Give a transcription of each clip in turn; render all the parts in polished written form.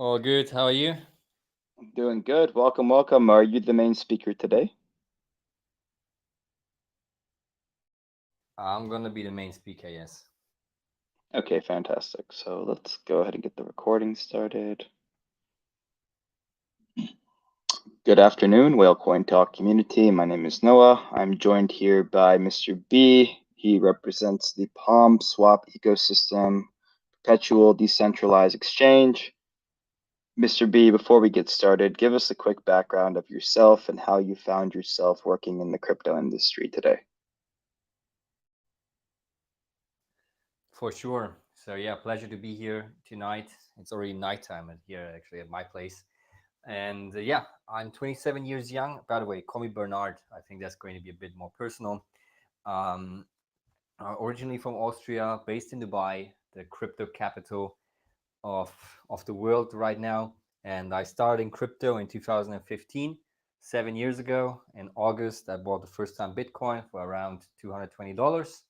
All good. How are you? Doing good. Welcome, welcome. Are you the main speaker today? I'm gonna be the main speaker, yes. Okay, fantastic. So let's go ahead and get the recording started. Good afternoon, Whale Coin Talk community. My name is Noah. I'm joined here by Mr. B. He represents the Palmswap ecosystem, perpetual decentralized exchange. Mr. B, before we get started, give us a quick background of yourself and how you found yourself working in the crypto industry today. For sure. So yeah, pleasure to be here tonight. It's already nighttime here actually at my place. And yeah, I'm 27 years young. By the way, call me Bernard. I think that's going to be a bit more personal. Um, Originally from Austria, based in Dubai, the crypto capital of of the world right now. And I started in crypto in 2015, 7 years ago. In August, I bought the first time Bitcoin for around $220.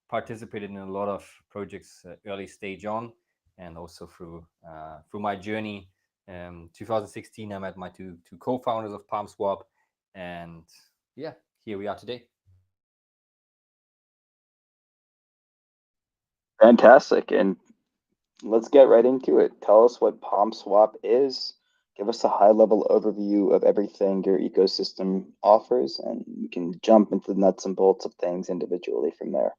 Participated in a lot of projects early stage on, and also through my journey. 2016, I met my two co-founders of Palmswap, and yeah, here we are today. Fantastic. And let's get right into it. Tell us what PalmSwap is. Give us a high-level overview of everything your ecosystem offers, and we can jump into the nuts and bolts of things individually from there.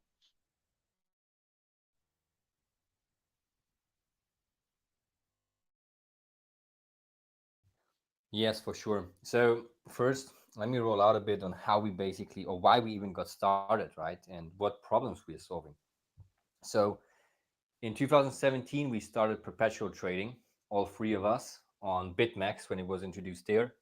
Yes, for sure. So first, let me roll out a bit on how we basically, or why we even got started, right? And what problems we are solving. So in 2017, we started perpetual trading, all three of us, on BitMEX when it was introduced there.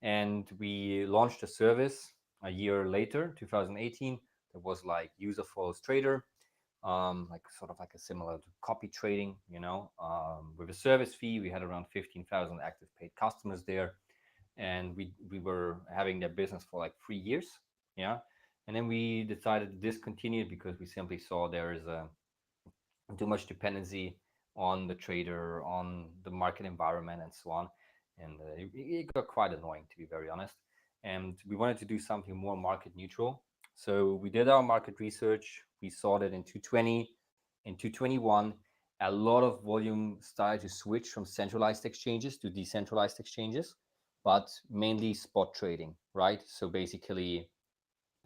And we launched a service a year later, 2018, that was like user follows trader, like sort of like a similar to copy trading, with a service fee. We had around 15,000 active paid customers there, and we were having their business for like 3 years, yeah. And then we decided to discontinue it because we simply saw there is a too much dependency on the trader, on the market environment, and so on. And it got quite annoying, to be very honest. And we wanted to do something more market neutral. So we did our market research. We saw that in 220, in 221, a lot of volume started to switch from centralized exchanges to decentralized exchanges, but mainly spot trading, right? So basically,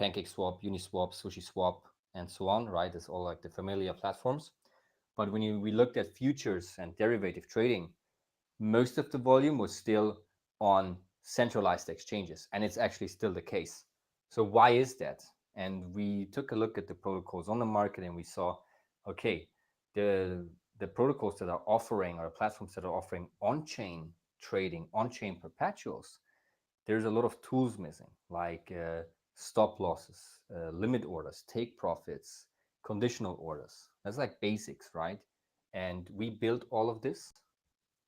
PancakeSwap, Uniswap, SushiSwap, and so on, right? It's all like the familiar platforms. But when we looked at futures and derivative trading, most of the volume was still on centralized exchanges, and it's actually still the case. So why is that? And we took a look at the protocols on the market, and we saw, okay, the protocols that are offering, or platforms that are offering on-chain trading, on-chain perpetuals, there's a lot of tools missing, like stop losses, limit orders, take profits, conditional orders. That's like basics, right? And we built all of this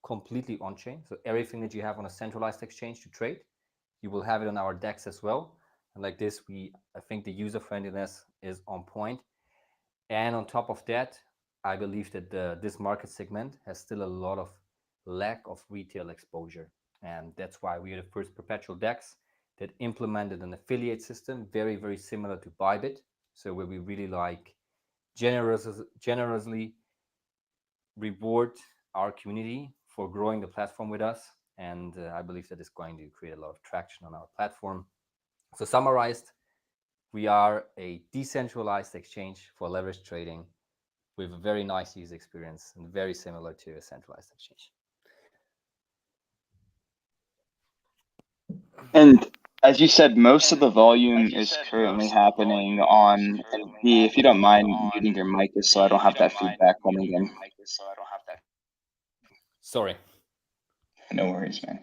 completely on chain. So everything that you have on a centralized exchange to trade, you will have it on our DEX as well. And like this, I think the user friendliness is on point. And on top of that, I believe that this market segment has still a lot of lack of retail exposure. And that's why we are the first perpetual DEX that implemented an affiliate system, very, very similar to Bybit. So where we really like generously reward our community for growing the platform with us. And I believe that is going to create a lot of traction on our platform. So summarized, we are a decentralized exchange for leverage trading with a very nice user experience and very similar to a centralized exchange. And as you said, most of the volume is currently happening on, and B, if you don't mind muting your mic just so I don't have that feedback coming in. Sorry. No worries, man.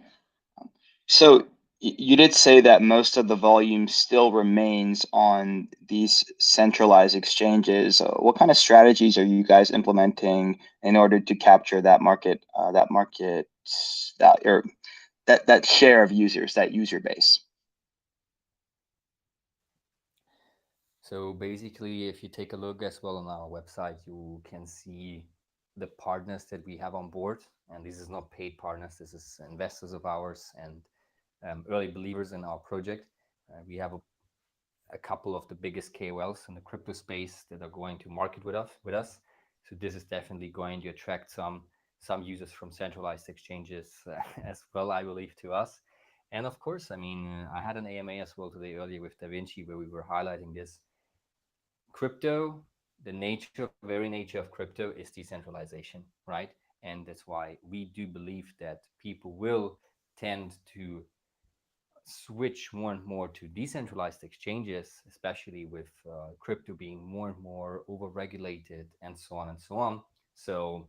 So you did say that most of the volume still remains on these centralized exchanges. What kind of strategies are you guys implementing in order to capture that or that share of users, that user base? So basically, if you take a look as well on our website, you can see the partners that we have on board, and this is not paid partners, this is investors of ours and early believers in our project. We have a couple of the biggest KOLs in the crypto space that are going to market with us. So this is definitely going to attract some users from centralized exchanges as well, I believe, to us. And of course, I mean, I had an AMA as well today earlier with Da Vinci where we were highlighting this crypto. The very nature of crypto is decentralization, right? And that's why we do believe that people will tend to switch more and more to decentralized exchanges, especially with crypto being more and more over-regulated and so on and so on. So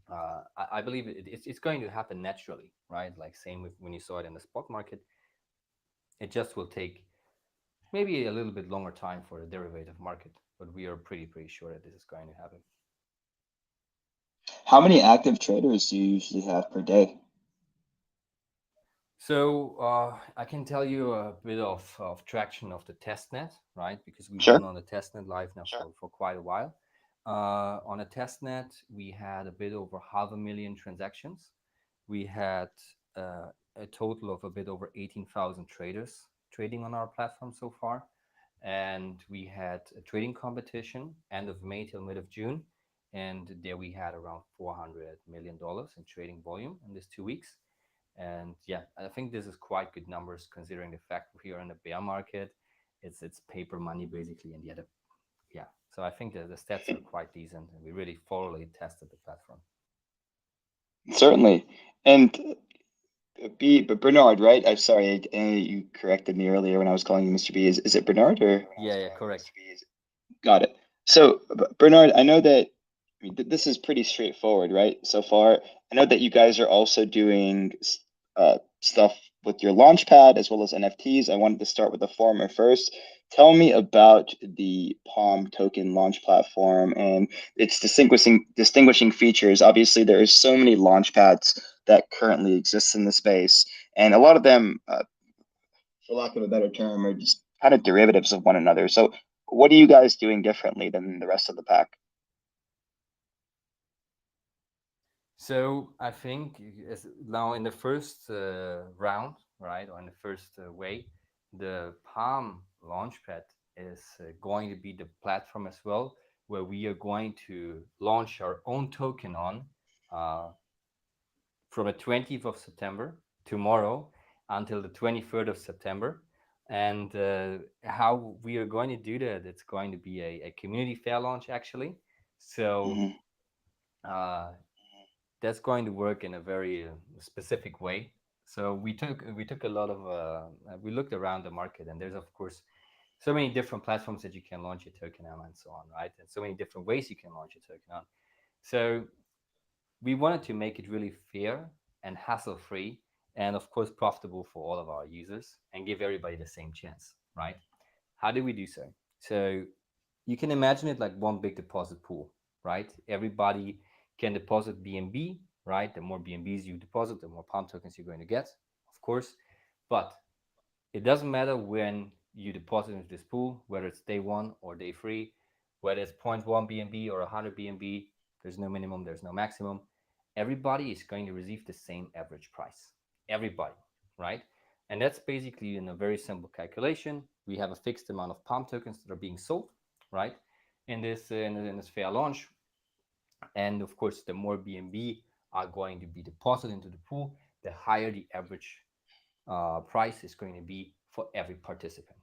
I believe it's going to happen naturally, right? Like same with when you saw it in the spot market. It just will take maybe a little bit longer time for the derivative market, but we are pretty sure that this is going to happen. How many active traders do you usually have per day? So I can tell you a bit of traction of the testnet, right? Because we've Sure. been on the testnet live now for quite a while. On a testnet, we had a bit over 500,000 transactions. We had a total of a bit over 18,000 traders trading on our platform so far. And we had a trading competition end of May till mid of June. And there we had around $400 million in trading volume in these 2 weeks. And yeah, I think this is quite good numbers considering the fact we are in a bear market. It's paper money basically, and yet yeah. So I think that the stats are quite decent, and we really thoroughly tested the platform. Certainly. And but Bernard, right? I'm sorry, you corrected me earlier when I was calling you Mr. B. Is it Bernard or? Yeah, yeah, correct. Got it. So, Bernard, I know that this is pretty straightforward, right? So far, I know that you guys are also doing stuff with your Launchpad as well as NFTs. I wanted to start with the former first. Tell me about the Palm token launch platform and its distinguishing features. Obviously, there are so many Launchpads that currently exist in the space, and a lot of them, for lack of a better term, are just kind of derivatives of one another. So, what are you guys doing differently than the rest of the pack? So I think now in the first round, right, or in the first way, the Palm Launchpad is going to be the platform as well, where we are going to launch our own token on uh, from the 20th of September, tomorrow, until the 23rd of September. And how we are going to do that, it's going to be a community fair launch actually. So Mm-hmm. uh, that's going to work in a very specific way. So we took a lot of we looked around the market, and there's of course so many different platforms that you can launch your token on and so on, right? And so many different ways you can launch your token on. So we wanted to make it really fair and hassle free, and of course profitable for all of our users, and give everybody the same chance, right? How do we do so? So you can imagine it like one big deposit pool, right? Everybody can deposit BNB, right? The more BNBs you deposit, the more Palm tokens you're going to get, of course. But it doesn't matter when you deposit into this pool, whether it's day one or day three, whether it's zero point 0.1 BNB or 100 BNB, there's no minimum, there's no maximum. Everybody is going to receive the same average price. Everybody, right? And that's basically in a very simple calculation. We have a fixed amount of Palm tokens that are being sold, right? In this fair launch, and of course, the more BNB are going to be deposited into the pool, the higher the average price is going to be for every participant.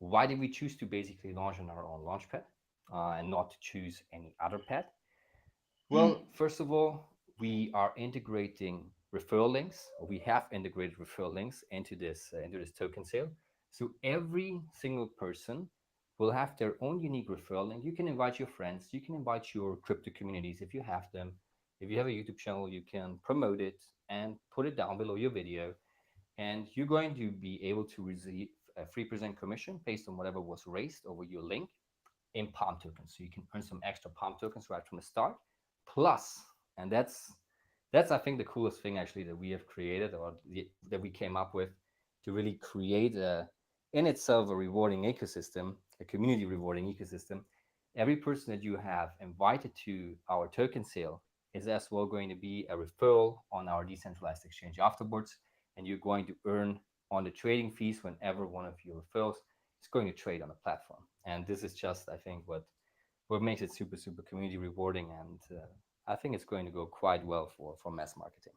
Why did we choose to basically launch on our own launchpad and not to choose any other pad? Well, first of all, we are integrating referral links, or we have integrated referral links into this token sale. So every single person will have their own unique referral link. You can invite your friends, you can invite your crypto communities if you have them. If you have a YouTube channel, you can promote it and put it down below your video, and you're going to be able to receive a 3% commission based on whatever was raised over your link in Palm tokens. So you can earn some extra Palm tokens right from the start. Plus, and that's I think the coolest thing actually that we have created, or that we came up with, to really create in itself a rewarding ecosystem, a community rewarding ecosystem, every person that you have invited to our token sale is as well going to be a referral on our decentralized exchange afterwards, and you're going to earn on the trading fees whenever one of your referrals is going to trade on the platform. And this is just, I think, what makes it super community rewarding, and I think it's going to go quite well for mass marketing.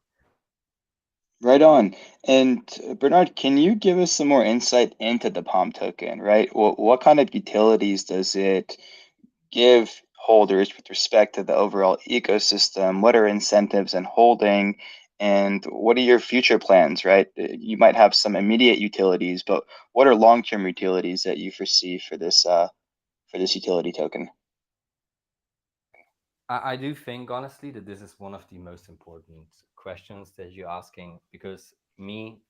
Right on. And Bernard, can you give us some more insight into the Palm token, right? What kind of utilities does it give holders with respect to the overall ecosystem? What are incentives in holding? And what are your future plans, right? You might have some immediate utilities, but what are long-term utilities that you foresee for this utility token? I do think honestly that this is one of the most important questions that you're asking, because me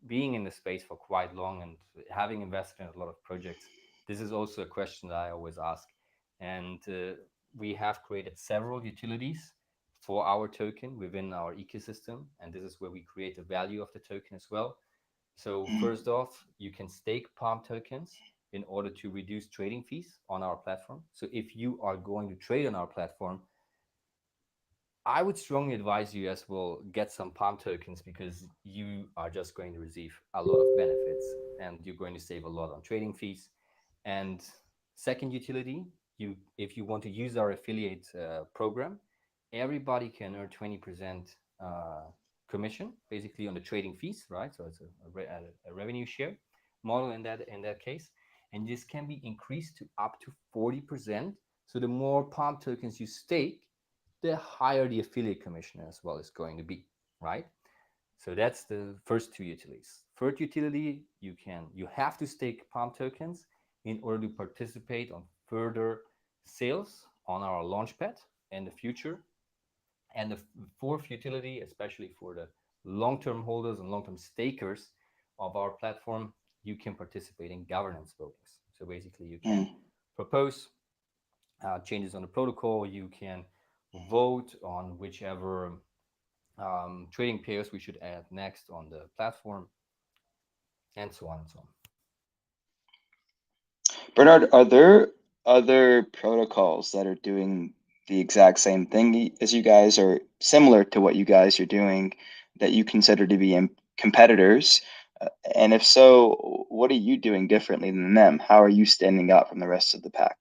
being in the space for quite long and having invested in a lot of projects, this is also a question that I always ask. And we have created several utilities for our token within our ecosystem, and this is where we create the value of the token as well. So Mhm. first off, you can stake Palm tokens in order to reduce trading fees on our platform. So if you are going to trade on our platform, I would strongly advise you as well get some Palm tokens, because you are just going to receive a lot of benefits and you're going to save a lot on trading fees. And second utility, you if you want to use our affiliate program, everybody can earn 20% commission basically on the trading fees, right? So it's a revenue share model in that case, and this can be increased to up to 40%. So the more Palm tokens you stake, the higher the affiliate commission as well is going to be, right? So that's the first two utilities. Third utility, you have to stake Palm tokens in order to participate on further sales on our launchpad in the future. And the fourth utility, especially for the long-term holders and long-term stakers of our platform, you can participate in governance votings. So basically, you can Mm. propose changes on the protocol. You can vote on whichever trading pairs we should add next on the platform, and so on and so on. Bernard, are there other protocols that are doing the exact same thing as you guys, or similar to what you guys are doing, that you consider to be competitors? And if so, what are you doing differently than them? How are you standing out from the rest of the pack?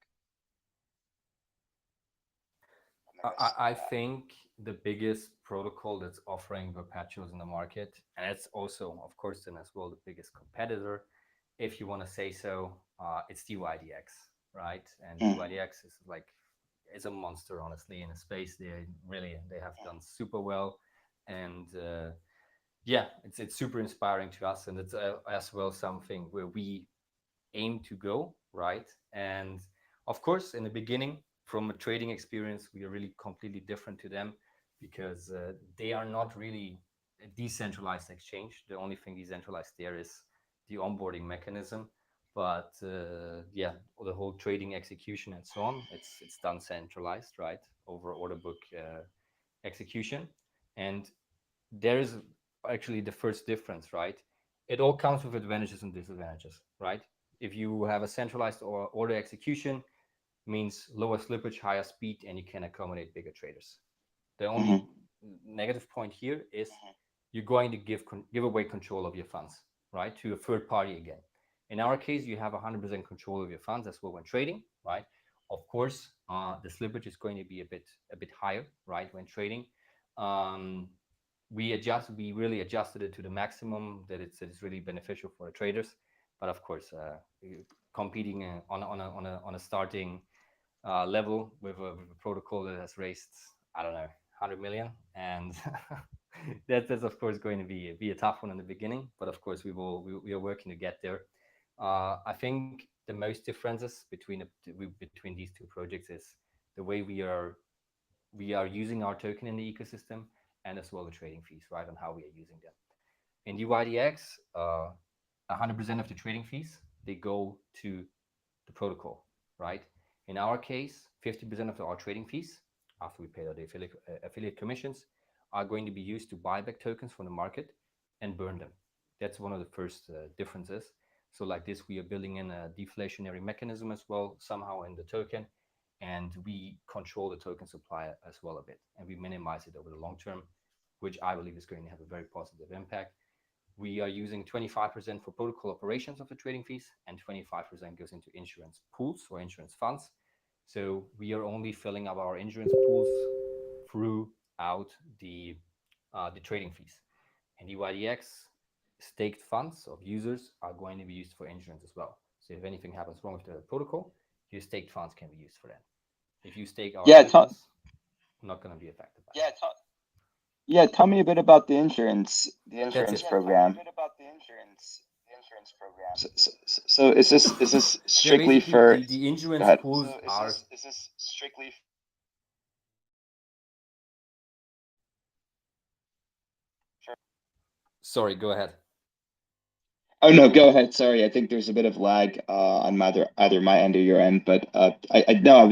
I think the biggest protocol that's offering perpetuals in the market, and it's also, of course, then as well the biggest competitor, if you want to say so, it's DYDX, right? And Mm. DYDX is like is a monster, honestly, in the space. They have done super well, and yeah, it's super inspiring to us, and it's as well something where we aim to go, right? And of course, in the beginning, from a trading experience, we are really completely different to them, because they are not really a decentralized exchange. The only thing decentralized there is the onboarding mechanism. But yeah, the whole trading execution and so on, it's done centralized, right, over order book execution. And there is actually the first difference, right? It all comes with advantages and disadvantages, right? If you have a centralized or order execution, means lower slippage, higher speed, and you can accommodate bigger traders. The only Hmm. negative point here is you're going to give away control of your funds, right, to a third party again. In our case, you have 100% control of your funds as well when trading, right? Of course, the slippage is going to be a bit higher, right, when trading. Um, we really adjusted it to the maximum that it's really beneficial for the traders. But of course, competing on a starting level with a protocol that has raised, I don't know, 100 million, and that's of course going to be a tough one in the beginning. But of course, we are working to get there. I think the most differences between these two projects is the way we are using our token in the ecosystem, and as well the trading fees, right, on how we are using them. In UIDX, 100% of the trading fees, they go to the protocol, right? In our case, 50% of our trading fees, after we pay the affiliate commissions, are going to be used to buy back tokens from the market and burn them. That's one of the first differences. So like this, we are building in a deflationary mechanism as well, somehow in the token. and we control the token supply as well a bit, and we minimize it over the long term, which I believe is going to have a very positive impact. We are using 25% for protocol operations of the trading fees, and 25% goes into insurance pools or insurance funds. So we are only filling up our insurance pools throughout the trading fees. And the YDX staked funds of users are going to be used for insurance as well. So if anything happens wrong with the protocol, your staked funds can be used for that. If you stake our Yeah, tokens, not going to be affected by that. yeah. Tell me a bit about the That's insurance it. program. So is this Yeah, strictly basically for? the Go insurance ahead. pools are. Sorry, go ahead. Oh no, go ahead. Sorry, I think there's a bit of lag on either my end or your end, but I no,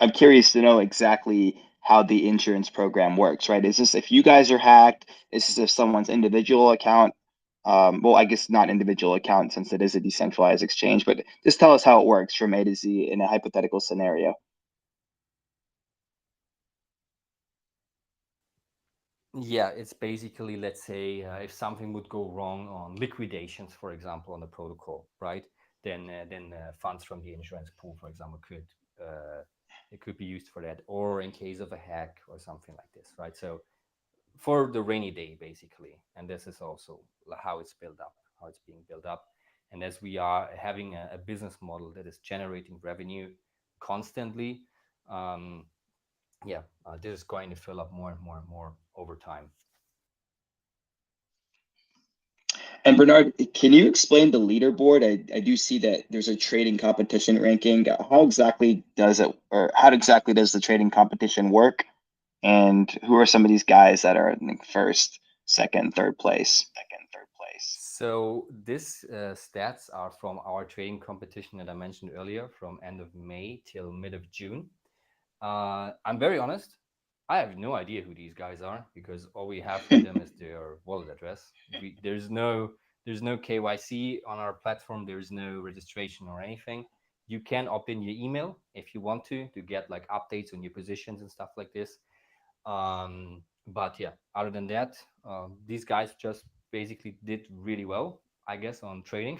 I'm curious to know exactly how the insurance program works, right? Is this if you guys are hacked? Is this if someone's individual account? Well, I guess not individual account since it is a decentralized exchange, but just tell us how it works from A to Z in a hypothetical scenario. Yeah, it's basically, let's say, if something would go wrong on liquidations, for example, on the protocol, right? Then funds from the insurance pool, for example, uh, it could be used for that, or in case of a hack or something like this, right? So for the rainy day, basically, and this is also how it's built up, how it's being built up, and as we are having a business model that is generating revenue constantly, um, yeah, this is going to fill up more and more and more over time. And Bernard, can you explain the leaderboard? I do see that there's a trading competition ranking. How exactly does it, or how exactly does the trading competition work? And who are some of these guys that are in first, second, third place? So this stats are from our trading competition that I mentioned earlier, from end of May till mid of June. I'm very honest. I have no idea who these guys are because all we have from them is their wallet address. There's no KYC on our platform. There's no registration or anything. You can opt in your email if you want to get like updates on your positions and stuff like this. But yeah, other than that, these guys just basically did really well, I guess, on trading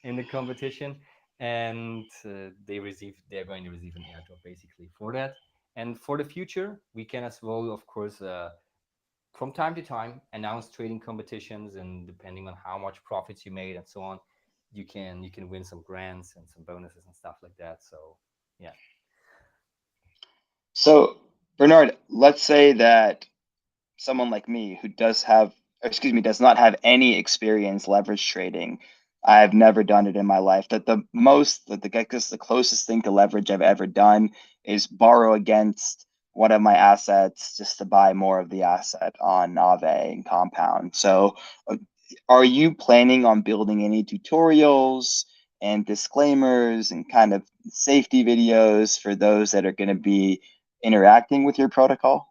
in the competition, and they're going to receive an airdrop basically for that. And for the future, we can as well, of course, from time to time, announce trading competitions, and depending on how much profits you made and so on, you can win some grants and some bonuses and stuff like that. So yeah. So, Bernard, let's say that someone like me who does not have any experience leverage trading. I've never done it in my life. That I guess the closest thing to leverage I've ever done is borrow against one of my assets just to buy more of the asset on Aave and Compound. So, uh, are you planning on building any tutorials and disclaimers and kind of safety videos for those that are going to be interacting with your protocol?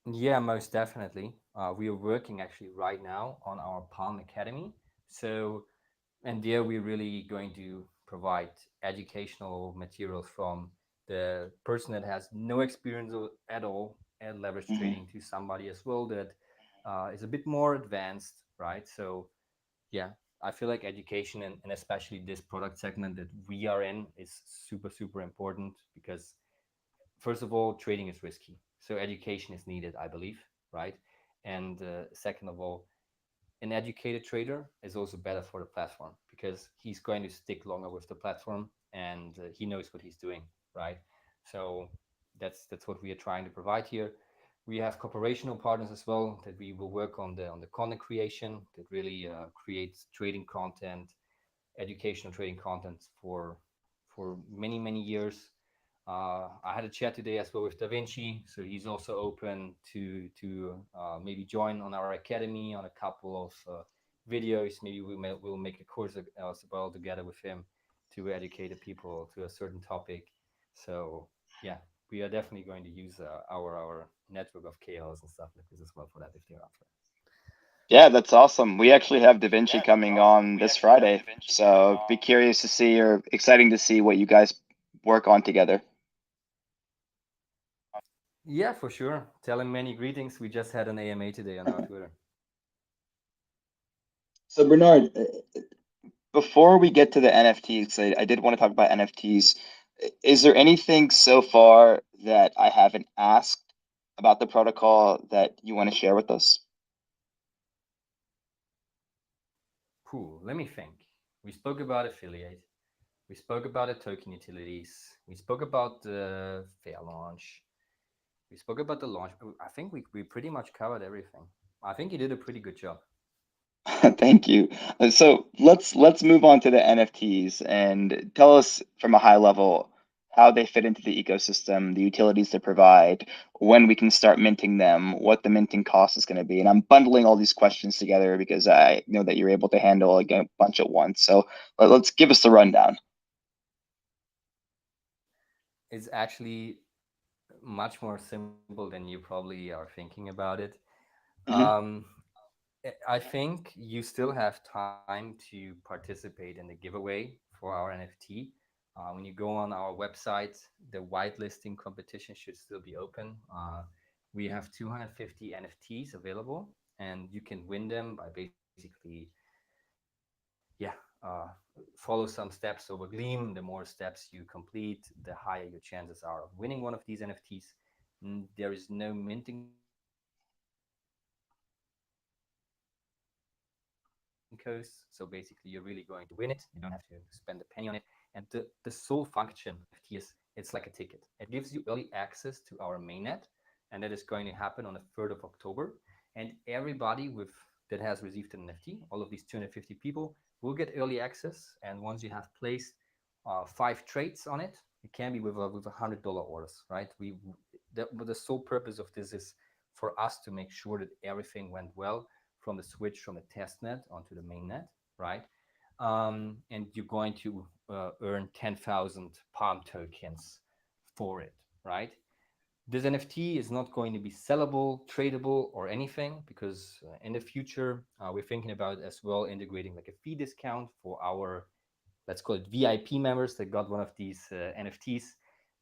Yeah, most definitely. We are working actually right now on our Palm Academy. So, and there we're really going to provide educational materials from the person that has no experience at all at leverage Mhm. trading to somebody as well that is a bit more advanced, right? So, yeah, I feel like education and especially this product segment that we are in is super, super important because first of all, trading is risky. So education is needed, I believe, right? And second of all, an educated trader is also better for the platform because he's going to stick longer with the platform and he knows what he's doing, right? So that's what we are trying to provide here. We have cooperational partners as well that we will work on the content creation that really creates trading content, educational trading content for many years. I had a chat today as well with Da Vinci, so he's also open to maybe join on our academy on a couple of videos. Maybe we'll make a course as well together with him to educate the people to a certain topic. So yeah, we are definitely going to use our network of KOs and stuff like this as well for that if they're up for it. Yeah, that's awesome. We actually have Da Vinci coming on this Friday, so be curious to see or exciting to see what you guys work on together. Yeah, for sure. Tell him many greetings. We just had an AMA today on our Twitter. So Bernard, before we get to the NFTs, I did want to talk about NFTs. Is there anything so far that I haven't asked about the protocol that you want to share with us? Cool. Let me think. We spoke about affiliate. We spoke about the token utilities. We spoke about the fair launch. We spoke about the launch. I think we pretty much covered everything. I think you did a pretty good job. Thank you. So let's move on to the NFTs and tell us from a high level how they fit into the ecosystem, the utilities they provide, when we can start minting them, what the minting cost is going to be. And I'm bundling all these questions together because I know that you're able to handle like a bunch at once. So let's give us the rundown. It's actually much more simple than you probably are thinking about it. Hmm. Um, I think you still have time to participate in the giveaway for our NFT. When you go on our website, the whitelisting competition should still be open. We have 250 NFTs available, and you can win them by basically, follow some steps over Gleam. The more steps you complete, the higher your chances are of winning one of these NFTs. There is no minting cost. So basically, you're really going to win it. You don't have to spend a penny on it. And the sole function of an NFT is it's like a ticket. It gives you early access to our mainnet, and that is going to happen on the 3rd of October. And everybody that has received an NFT, all of these 250 people, will get early access. And once you have placed 5 trades on it, it can be with $100 orders, right? The sole purpose of this is for us to make sure that everything went well from the switch from the testnet onto the mainnet, right? And you're going to earn 10,000 Palm tokens for it, right? This NFT is not going to be sellable, tradable, or anything because in the future we're thinking about as well integrating like a fee discount for our, let's call it VIP members that got one of these NFTs.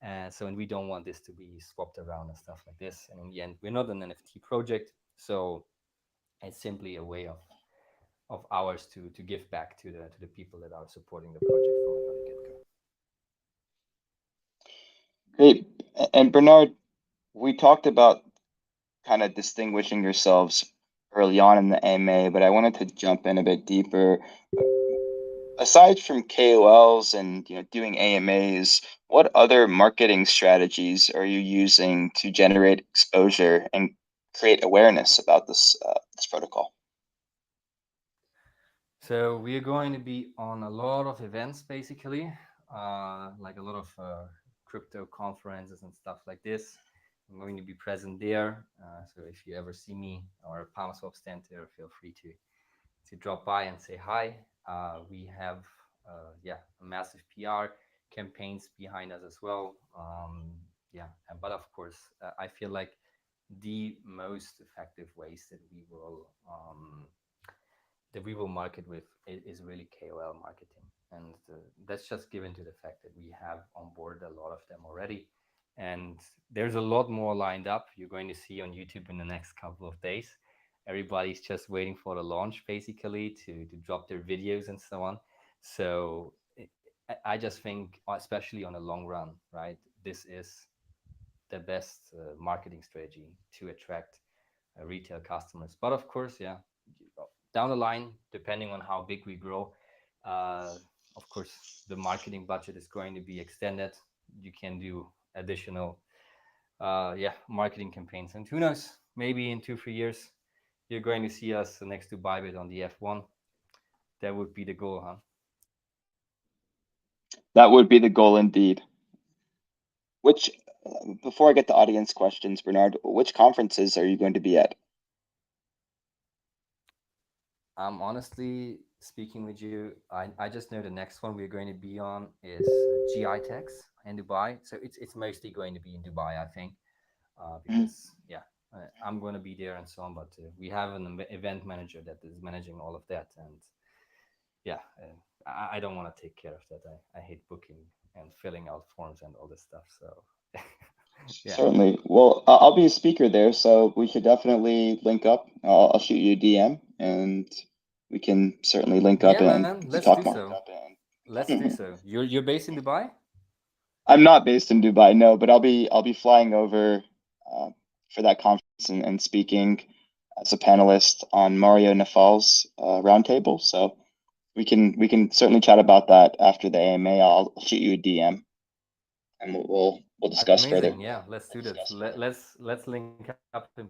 And we don't want this to be swapped around and stuff like this. And in the end, we're not an NFT project, so it's simply a way of ours to give back to the people that are supporting the project from the very get go. Great. And Bernard, we talked about kind of distinguishing yourselves early on in the AMA, but I wanted to jump in a bit deeper. Aside from KOLs and doing AMAs, what other marketing strategies are you using to generate exposure and create awareness about this protocol? So we are going to be on a lot of events, basically, like a lot of crypto conferences and stuff like this. I'm going to be present there. So if you ever see me or a Palmswap stand there, feel free to drop by and say hi. We have massive PR campaigns behind us as well. But of course, I feel like the most effective ways that we will market with is really KOL marketing. And that's just given to the fact that we have on board a lot of them already. And there's a lot more lined up. You're going to see on YouTube in the next couple of days. Everybody's just waiting for the launch basically to drop their videos and so on. So I just think, especially on the long run, right? This is the best marketing strategy to attract retail customers. But of course, yeah, down the line, depending on how big we grow, uh, of course, the marketing budget is going to be extended. You can do additional, marketing campaigns, and who knows, maybe in 2 3 years, you're going to see us next to Bybit on the F1. That would be the goal, huh? That would be the goal indeed. Which, before I get to audience questions, Bernard, which conferences are you going to be at? I'm honestly speaking with you. I just know the next one we're going to be on is GI Techs in Dubai. So it's mostly going to be in Dubai, I think, Mhm. because I'm going to be there and so on. But we have an event manager that is managing all of that, and yeah, I don't want to take care of that. I hate booking and filling out forms and all this stuff. So yeah. Certainly. Well, I'll be a speaker there, so we should definitely link up. I'll shoot you a DM, and we can certainly link up Yeah, and man, let's do talk more. so. Let's do so. You're based in Dubai? I'm not based in Dubai, no, but I'll be flying over uh, for that conference and speaking as a panelist on Mario Nafal's roundtable. So we can certainly chat about that after the AMA. I'll shoot you a DM and we'll discuss further. Amazing. Yeah, let's do that. Let's link up in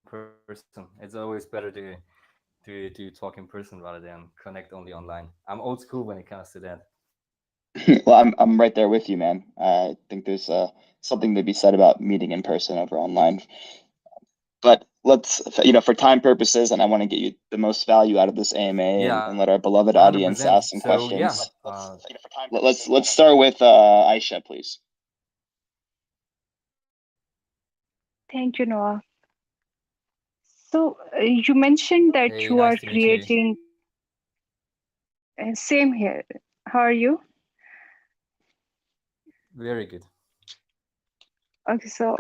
person. It's always better to talk in person rather than connect only online. I'm old school when it comes to that. Well, I'm right there with you, man. I think there's something to be said about meeting in person over online. But let's, for time purposes, and I want to get you the most value out of this AMA Yeah, and let our beloved 100%. audience ask some So yeah, questions. Let's start with Aisha, please. Thank you, Noah. So, you mentioned hey, that nice you to are meet you. creating, same here. How are you? Very good. Okay, so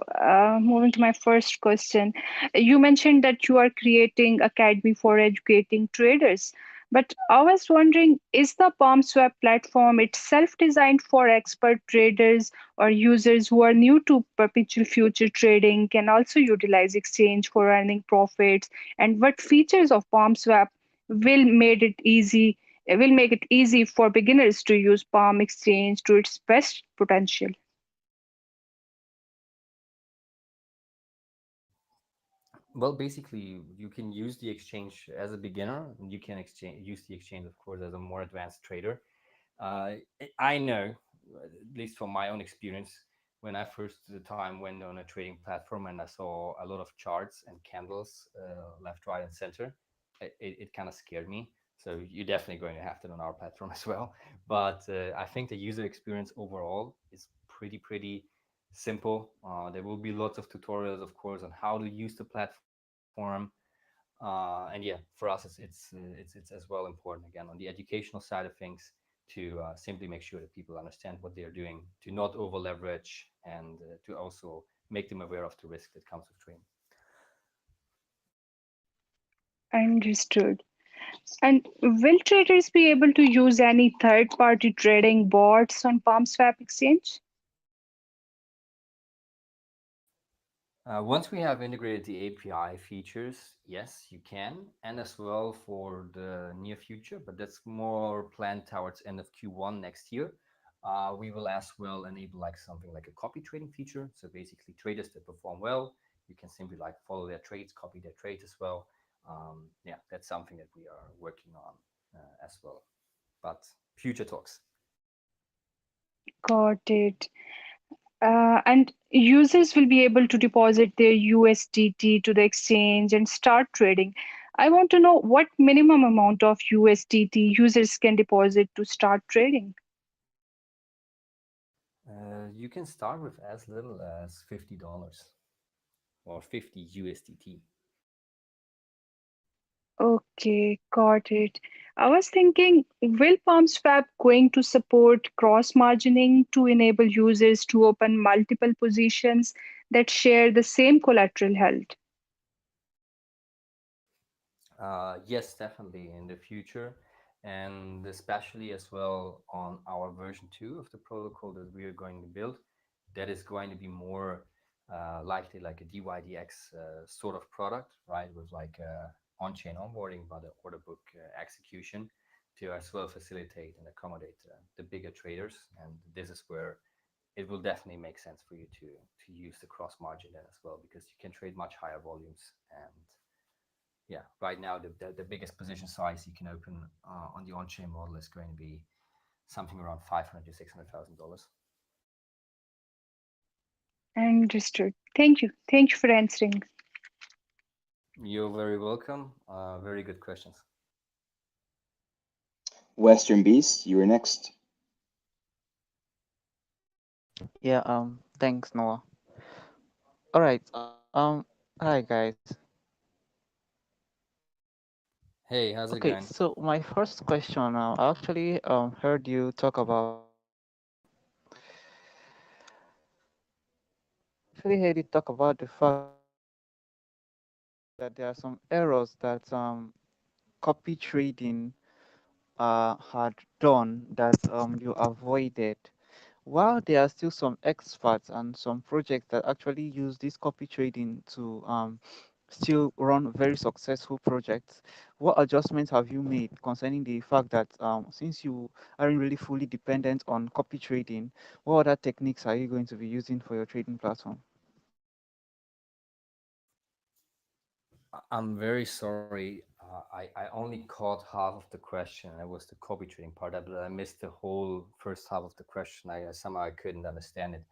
moving to my first question. You mentioned that you are creating academy for educating traders, but I was wondering, is the Palmswap platform itself designed for expert traders or users who are new to perpetual future trading can also utilize exchange for earning profits? And what features of Palmswap will made it easy will make it easy for beginners to use Palm Exchange to its best potential? Well, basically, you can use the exchange as a beginner. You can use the exchange, of course, as a more advanced trader. Uh, I know, at least from my own experience, when I first the time went on a trading platform and I saw a lot of charts and candles left, right, and center, it kind of scared me. So you're definitely going to have that on our platform as well. But I think the user experience overall is pretty simple. There will be lots of tutorials, of course, on how to use the platform. And yeah, for us, it's as well important again on the educational side of things to simply make sure that people understand what they're doing, to not over leverage, and to also make them aware of the risk that comes with trading. Understood. And will traders be able to use any third-party trading bots on PalmSwap exchange? Once we have integrated the API features, yes, you can, and as well for the near future, but that's more planned towards end of Q1 next year. We will as well enable like something like a copy trading feature. So basically, traders that perform well, you can simply like follow their trades, copy their trades as well. Yeah, that's something that we are working on as well. But future talks. Got it. And users will be able to deposit their USDT to the exchange and start trading. I want to know what minimum amount of USDT users can deposit to start trading. You can start with as little as $50 or 50 USDT. Okay, got it. I was thinking, will PalmSwap going to support cross margining to enable users to open multiple positions that share the same collateral held? Yes, definitely in the future, and especially as well on our version 2 of the protocol that we are going to build. That is going to be more likely like a DYDX sort of product, right? With like on-chain onboarding, but the order book execution to as well facilitate and accommodate the bigger traders. And this is where it will definitely make sense for you to use the cross margin then as well, because you can trade much higher volumes. And yeah, right now the biggest position size you can open on the on-chain model is going to be something around 500 to $600,000. Understood. Thank you. Thank you for answering. You're very welcome. Very good questions. Western Beast, you were next. Yeah, thanks, Noah. All right. Hi guys. Hey, how's it Okay, going? so my first question, I actually heard you talk about actually heard you talk about the fact that there are some errors that copy trading had done that you avoided. While there are still some experts and some projects that actually use this copy trading to still run very successful projects, what adjustments have you made concerning the fact that since you aren't really fully dependent on copy trading, what other techniques are you going to be using for your trading platform? I'm very sorry. I only caught half of the question. It was the copy trading part, but I missed the whole first half of the question. I somehow I couldn't understand it.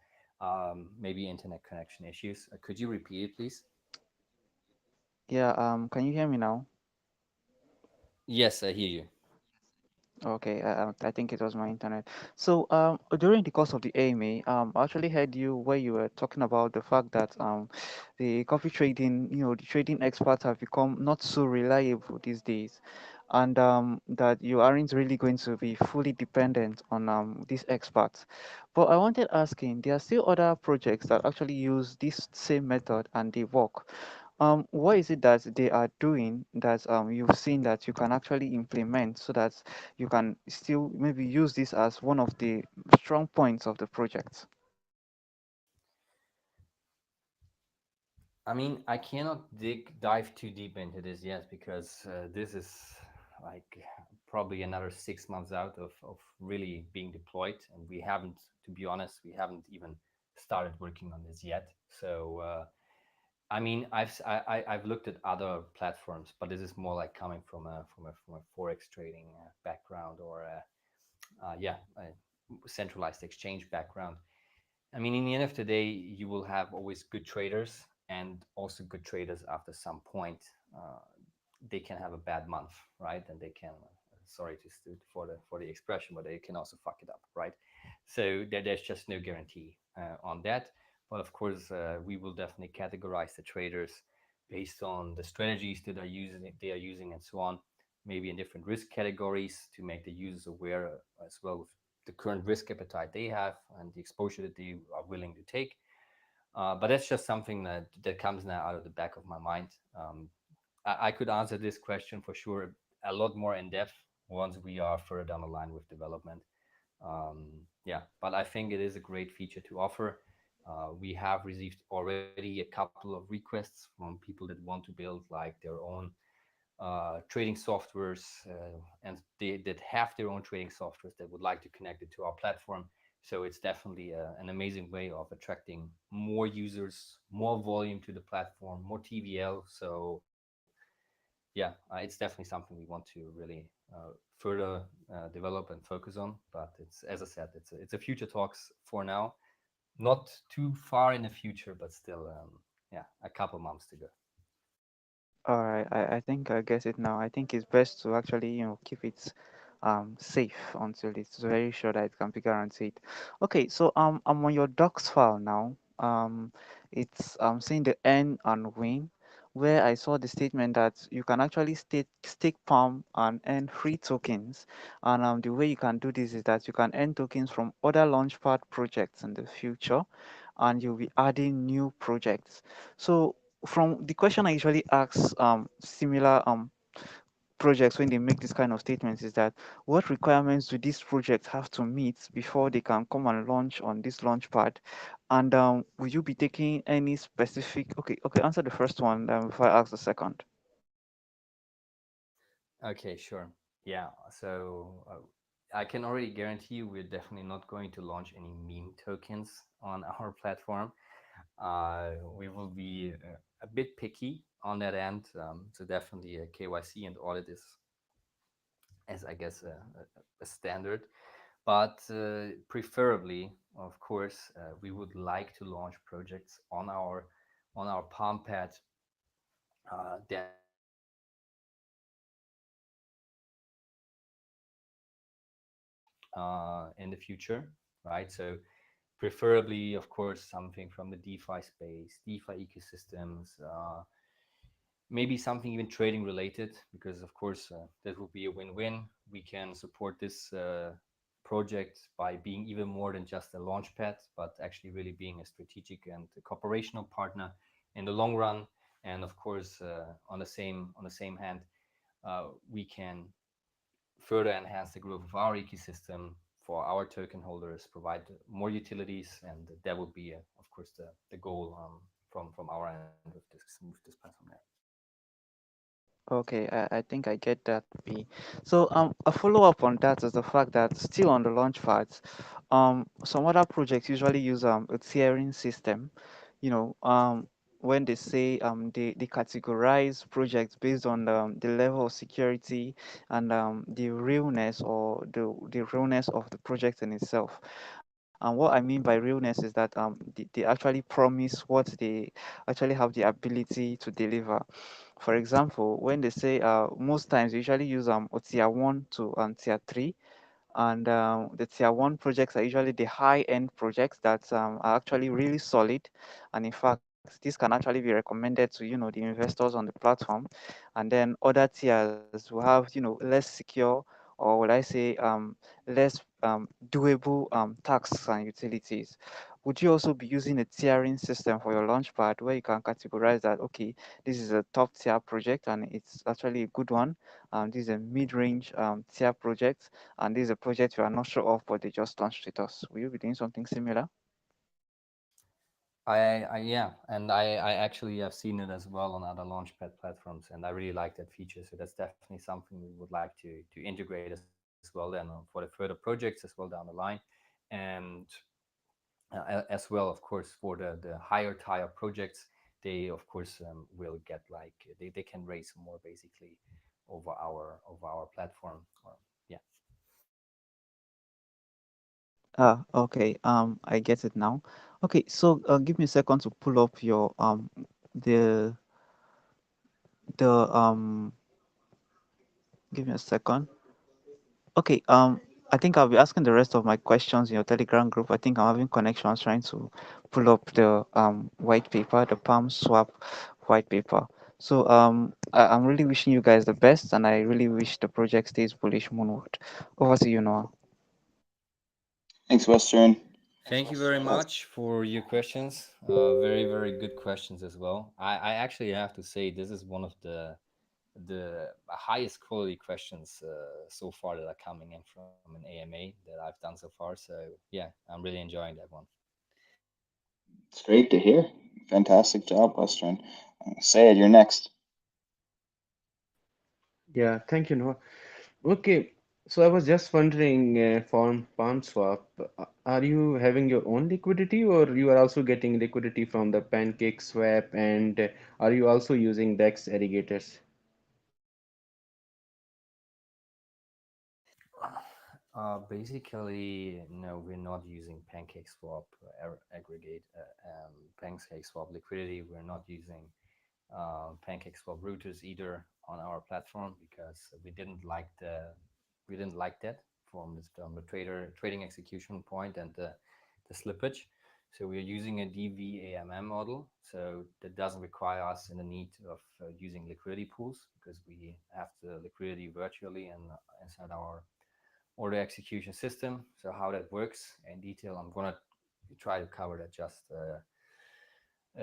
Maybe internet connection issues. Could you repeat it, please? Yeah, can you hear me now? Yes, I hear you. Okay, I think it was my internet. So, during the course of the AMA, I actually heard you where you were talking about the fact that the coffee trading, the trading experts have become not so reliable these days, and that you aren't really going to be fully dependent on these experts. But I wanted asking, there are still other projects that actually use this same method and they work. What is it that they are doing that you've seen that you can actually implement so that you can still maybe use this as one of the strong points of the project? I mean, I cannot dive too deep into this yet because this is like probably another 6 months out of really being deployed, and we haven't, to be honest, we haven't even started working on this yet. So I mean, I've looked at other platforms, but this is more like coming from a forex trading background or a centralized exchange background. I mean, in the end of the day, you will have always good traders and also good traders after some point. Uh, they can have a bad month, right? And they can, sorry for the expression, but they can also fuck it up, right? So there's just no guarantee on that. But of course, we will definitely categorize the traders based on the strategies that they are using, and so on. Maybe in different risk categories to make the users aware as well with the current risk appetite they have and the exposure that they are willing to take. But that's just something that comes now out of the back of my mind. I could answer this question for sure a lot more in depth once we are further down the line with development. Yeah, but I think it is a great feature to offer. We have received already a couple of requests from people that want to build like their own trading softwares and they that have their own trading softwares that would like to connect it to our platform. So it's definitely an amazing way of attracting more users, more volume to the platform, more TVL. So yeah, it's definitely something we want to really further develop and focus on. But it's, as I said, it's a future talks for now, not too far in the future, but still, yeah, a couple months to go. All right, I think I guess it now. I think it's best to actually, keep it safe until it's very sure that it can be guaranteed. Okay, so I'm on your docs file now. It's saying the earn and win, where I saw the statement that you can actually stake palm and earn free tokens. And the way you can do this is that you can earn tokens from other launchpad projects in the future, and you'll be adding new projects. So from the question I usually ask similar projects when they make this kind of statements is that what requirements do these projects have to meet before they can come and launch on this launch pad? And will you be taking any specific? Okay, answer the first one before I ask the second. Okay, sure. Yeah, so I can already guarantee you we're definitely not going to launch any meme tokens on our platform. We will be a bit picky on that end. So definitely a KYC and audit is, as I guess, a standard. But preferably, of course, we would like to launch projects on our Palm Pad that in the future, right? So preferably, of course, something from the DeFi space, DeFi ecosystems, maybe something even trading related, because of course that would be a win-win. We can support this project by being even more than just a launch pad, but actually really being a strategic and a cooperational partner in the long run. And of course, on the same hand, we can further enhance the growth of our ecosystem for our token holders, provide more utilities, and that would be, of course, the goal from our end with this platform there. Okay, I think I get that, B. So a follow-up on that is the fact that still on the launch pads, some other projects usually use a tiering system. You know, when they say they categorize projects based on the level of security and the realness or the realness of the project in itself. And what I mean by realness is that they actually promise what they actually have the ability to deliver. For example, when they say most times they usually use a tier one to tier three, and the tier one projects are usually the high end projects that are actually really solid, and in fact this can actually be recommended to the investors on the platform. And then other tiers will have less secure, or would I say less doable tasks and utilities. Would you also be using a tiering system for your launchpad where you can categorize that, okay, this is a top tier project and it's actually a good one, this is a mid-range tier project, and this is a project you are not sure of but they just launched with us? Will you be doing something similar? Yeah, and I actually have seen it as well on other launchpad platforms, and I really like that feature. So that's definitely something we would like to integrate as well then for the further projects as well down the line, and as well, of course, for the higher tier projects, they of course will get like they can raise more basically over our platform. Or, yeah. Okay, I get it now. Okay, so give me a second to pull up your the the give me a second. Okay, I think I'll be asking the rest of my questions in your Telegram group. I think I'm having connections trying to pull up the white paper, the Palm Swap white paper. So I'm really wishing you guys the best, and I really wish the project stays bullish moonward. Over to you, Noah. Thanks, Western. Thank you very much for your questions. Very, very good questions as well. I actually have to say this is one of the highest quality questions so far that are coming in from an AMA that I've done so far. So yeah, I'm really enjoying that one. It's great to hear. Fantastic job, Western. Say it, you're next. Yeah, thank you, Noah. Okay, so I was just wondering, for Palmswap, are you having your own liquidity, or you are also getting liquidity from the Pancake Swap, and are you also using DEX aggregators? Basically, no, we're not using PancakeSwap aggregate PancakeSwap liquidity. We're not using PancakeSwap routers either on our platform because we didn't like that from the trading execution point and the slippage. So we are using a DVAMM model. So that doesn't require us in the need of using liquidity pools because we have the liquidity virtually and inside our order execution system. So how that works in detail, I'm gonna try to cover that just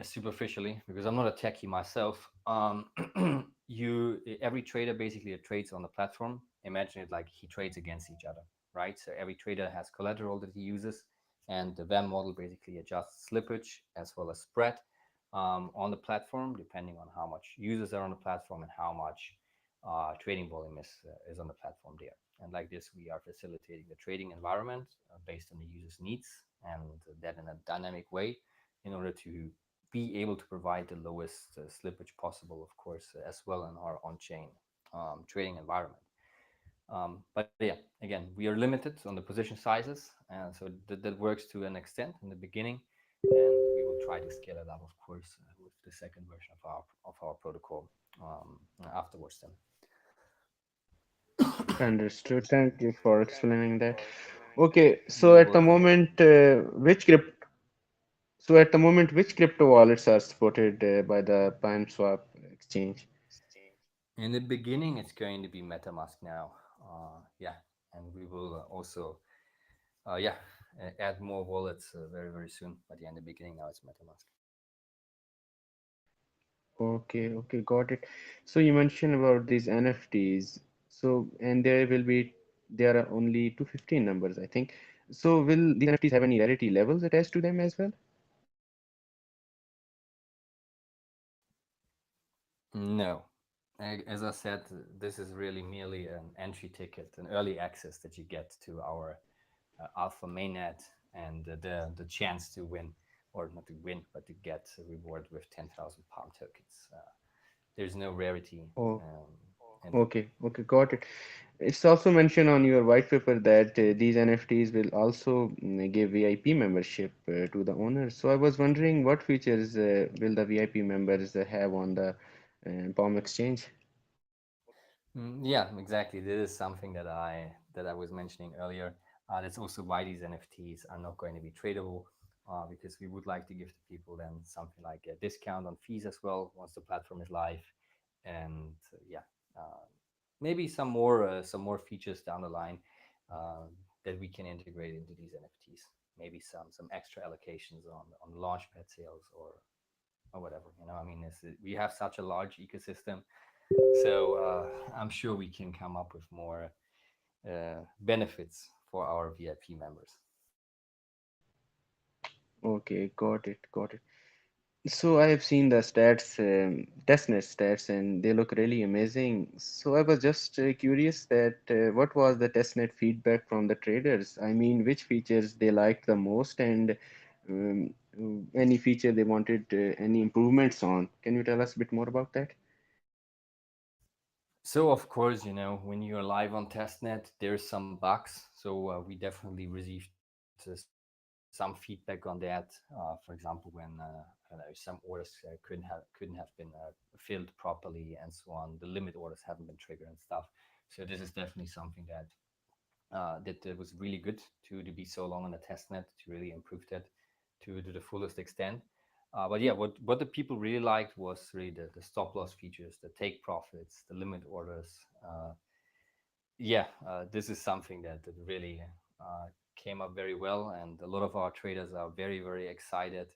superficially because I'm not a techie myself. You every trader basically trades on the platform. Imagine it like he trades against each other, right? So every trader has collateral that he uses, and the VAM model basically adjusts slippage as well as spread on the platform, depending on how much users are on the platform and how much trading volume is on the platform there. And like this, we are facilitating the trading environment based on the user's needs and that in a dynamic way in order to be able to provide the lowest slippage possible, of course, as well in our on-chain trading environment. But yeah, again, we are limited on the position sizes, and so that works to an extent in the beginning, and we will try to scale it up, of course, with the second version of our protocol afterwards. Then. Understood. Thank you for explaining that. Okay, so You're at the welcome. moment, which crypto wallets are supported by the Palmswap exchange? In the beginning, it's going to be MetaMask now. Yeah, and we will also, yeah, add more wallets very, very soon. But yeah, in the beginning, now it's MetaMask. Okay, okay, got it. So you mentioned about these NFTs. So, and there are only 215 numbers, I think. So will these NFTs have any rarity levels attached to them as well? No. As I said, this is really merely an entry ticket, an early access that you get to our alpha mainnet, and the chance to win, or not to win, but to get a reward with 10,000 Palm tokens. There's no rarity Oh, in it. okay, okay, got it. It's also mentioned on your white paper that these NFTs will also give VIP membership to the owners. So I was wondering what features will the VIP members have on the Palm Exchange? Yeah, exactly. This is something that I was mentioning earlier. That's also why these NFTs are not going to be tradable, because we would like to give the people then something like a discount on fees as well once the platform is live, and yeah, uh, maybe some more features down the line uh, that we can integrate into these NFTs. Maybe some extra allocations on launchpad sales or whatever. I mean, we have such a large ecosystem, so I'm sure we can come up with more benefits for our VIP members. Okay, got it, got it. So I have seen the testnet stats, and they look really amazing. So I was just curious that what was the testnet feedback from the traders? I mean, which features they liked the most, and um, any feature they wanted any improvements on. Can you tell us a bit more about that? So of course, when you're live on testnet, there's some bugs. So we definitely received some feedback on that. For example, when I don't know, some orders couldn't have been filled properly and so on. The limit orders haven't been triggered and stuff. So this is definitely something that was really good to be so long on the testnet to really improve that to the fullest extent. But yeah, what the people really liked was really the stop loss features, the take profits, the limit orders. Yeah, this is something that really came up very well, and a lot of our traders are very, very excited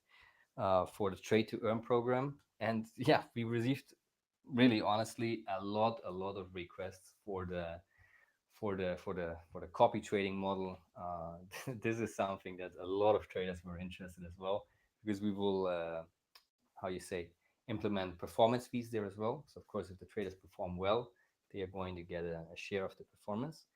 for the trade to earn program. And yeah, we received really honestly a lot of requests for the copy trading model. This is something that a lot of traders were interested as well, because we will how you say, implement performance fees there as well. So of course, if the traders perform well, they are going to get a share of the performance.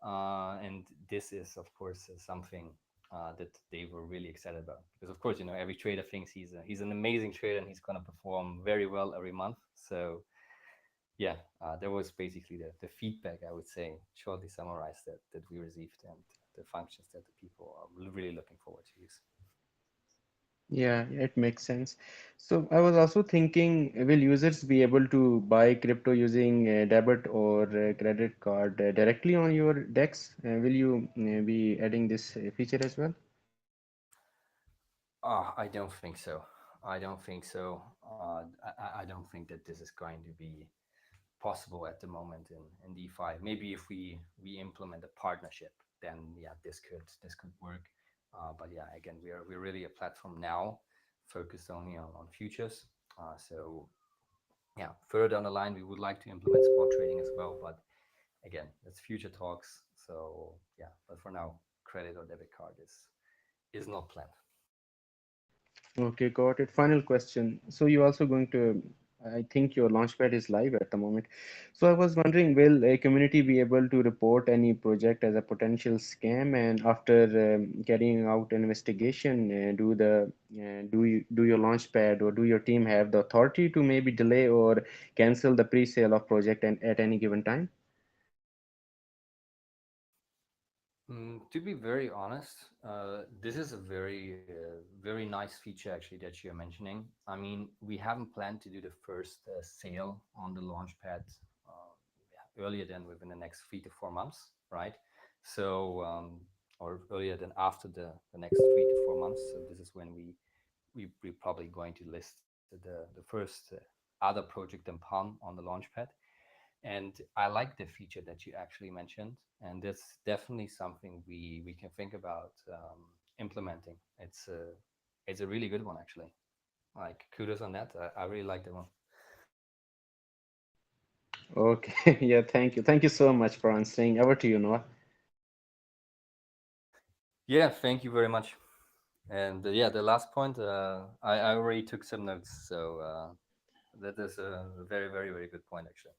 And this is of course something that they were really excited about, because of course, every trader thinks he's an amazing trader and he's going to perform very well every month. So yeah, that was basically the feedback, I would say, shortly summarized, that we received, and the functions that the people are really looking forward to use. Yeah, it makes sense. So I was also thinking, will users be able to buy crypto using debit or credit card directly on your DEX? Will you be adding this feature as well? I don't think so. I don't think so. I don't think that this is going to be possible at the moment in DeFi. Maybe if we implement a partnership, then yeah, this could work. But yeah, again, we're really a platform now focused only on futures. So yeah, further down the line, we would like to implement spot trading as well. But again, that's future talks. So yeah, but for now, credit or debit card is not planned. Okay, got it. Final question. So you're also going to, I think your launchpad is live at the moment. So I was wondering, will a community be able to report any project as a potential scam? And after carrying out an investigation, do your launchpad or do your team have the authority to maybe delay or cancel the pre-sale of project and at any given time? To be very honest, this is a very nice feature actually that you're mentioning. I mean, we haven't planned to do the first sale on the launchpad yeah, earlier than within the next 3 to 4 months, right? So or earlier than after the next 3 to 4 months. So this is when we're probably going to list the first other project than Palm on the launchpad. And I like the feature that you actually mentioned, and that's definitely something we can think about implementing. It's a really good one actually. Like kudos on that. I really like that one. Okay. Yeah, thank you. Thank you so much for answering. Over to you, Noah. Yeah, thank you very much. And yeah, the last point, I already took some notes, so that is a very, very, very good point, actually.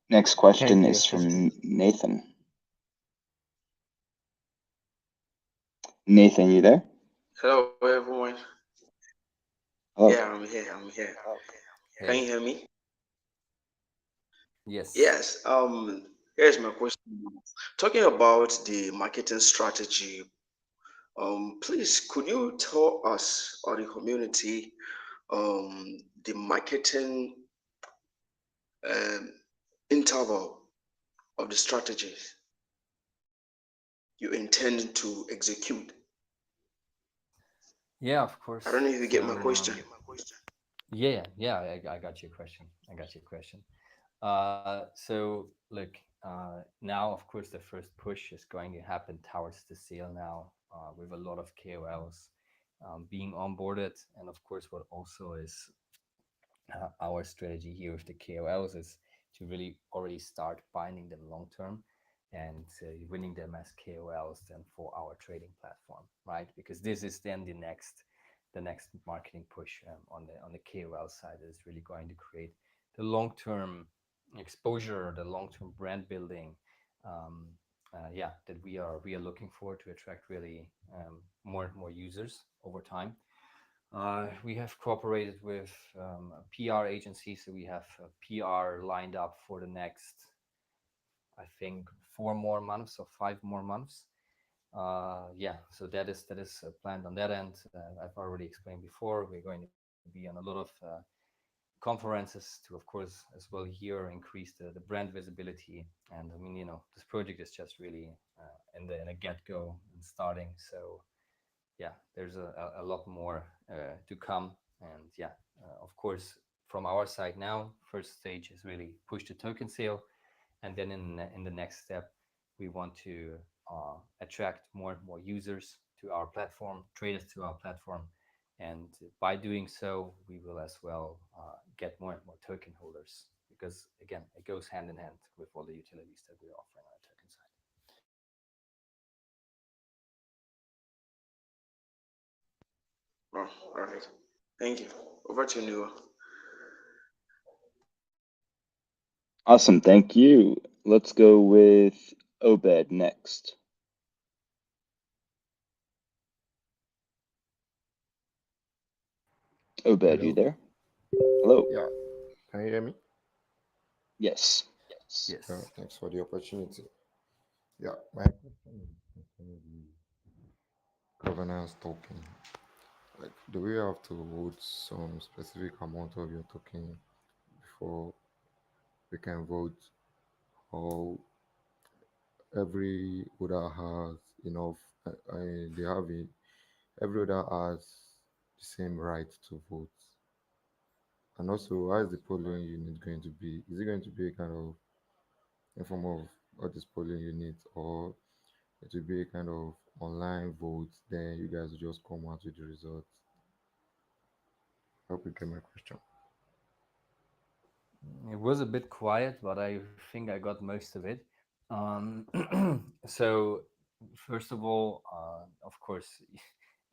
Next question Thank you. is from Nathan. Nathan, you there? Hello, everyone. Hello. Yeah, I'm here. I'm here. Can Hey, you hear me? yes. Yes. Here's my question. Talking about the marketing strategy, please could you tell us or the community the marketing um, interval of the strategies you intend to execute? Yeah, of I course. don't know if you get my So question. yeah, I got your question. I got your question. So look, now of course the first push is going to happen towards the sale now, with a lot of KOLs being onboarded, and of course what also is our strategy here with the KOLs is to really already start binding them long term and winning them as KOLs then for our trading platform, right? Because this is then the next marketing push on the KOL side is really going to create the long term exposure, the long term brand building. Um, yeah, that we are looking for to attract really more and more users over time. We have cooperated with a PR agency, so we have a PR lined up for the next, I think, 4 more months or 5 more months. Yeah, so that is planned on that end. I've already explained before. We're going to be on a lot of conferences to, of course, as well here increase the brand visibility. And I mean, this project is just really in the get-go and starting. So yeah, there's a lot more to come. And yeah, of course, from our side now, first stage is really push the token sale, and then in the next step, we want to attract more and more users to our platform, traders to our platform, and by doing so, we will as well get more and more token holders. Because again, it goes hand in hand with all the utilities that we're offering on the token side. Oh, all right. Thank you. Over to you, Noah. Awesome. Thank you. Let's go with Obed next. Obed, you Hello. there? Hello. Yeah. Can you hear me? Yes. Yeah. Yes. Thanks for the opportunity. Yeah. My question is concerning the governance token. Like, do we have to hold some specific amount of your token before we can vote, or every holder has enough? They have it. Every holder has the same right to vote. And also, how is the polling unit going to be? Is it going to be a kind of in form of all these polling units, or it will be a kind of online vote, then you guys will just come out with the results? Hope you get my question. It was a bit quiet, but I think I got most of it. Um, so, first of all, of course,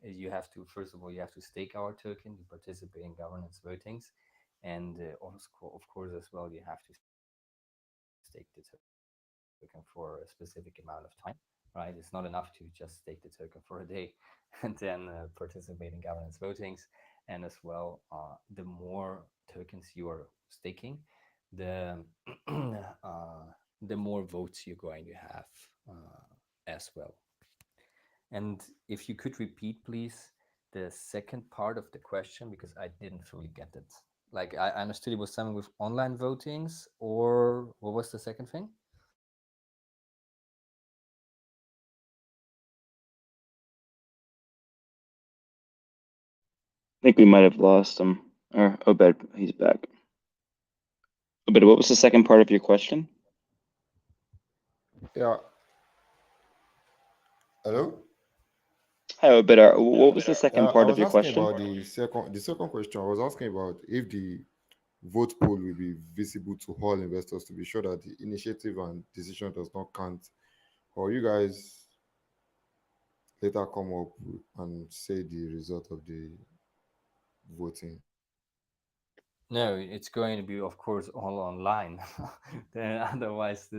you have to first of all you have to stake our token to participate in governance votings, and also, of course, as well, you have to stake the token for a specific amount of time. Right? It's not enough to just stake the token for a day and then participate in governance votings. And as well, the more tokens you are staking, the the more votes you're going to have as well. And if you could repeat, please, the second part of the question, because I didn't fully get it. Like, I understood it was something with online votings, or what was the second thing? think we might have lost him. Or Obed, he's back. Obed, what was the second part of your question? Yeah. Hello. Hi, Obed. What was the second I part of was your asking question? about the second question. I was asking about if the vote poll will be visible to all investors to be sure that the initiative and decision does not count, or you guys later come up and say the result of the voting. No, it's going to be, of course, all online. Then otherwise,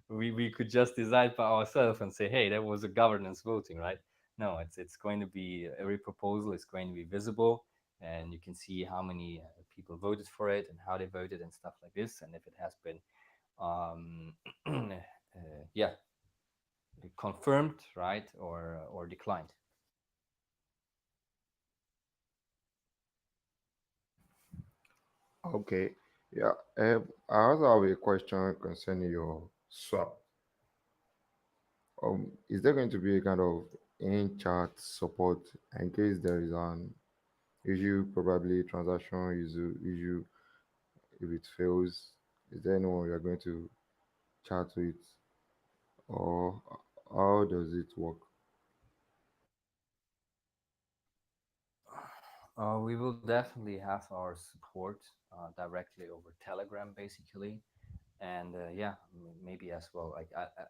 we could just decide by ourselves and say, hey, that was a governance voting, right? No, it's going to be, every proposal is going to be visible, and you can see how many people voted for it and how they voted and stuff like this, and if it has been, yeah, confirmed, right, or declined. Okay. Yeah. I also have a question concerning your swap. Is there going to be a kind of in-chat support in case there is an issue, probably transaction issue, if it fails? Is there anyone you are going to chat with, or how does it work? We will definitely have our support directly over Telegram, basically, and yeah, maybe as well. Like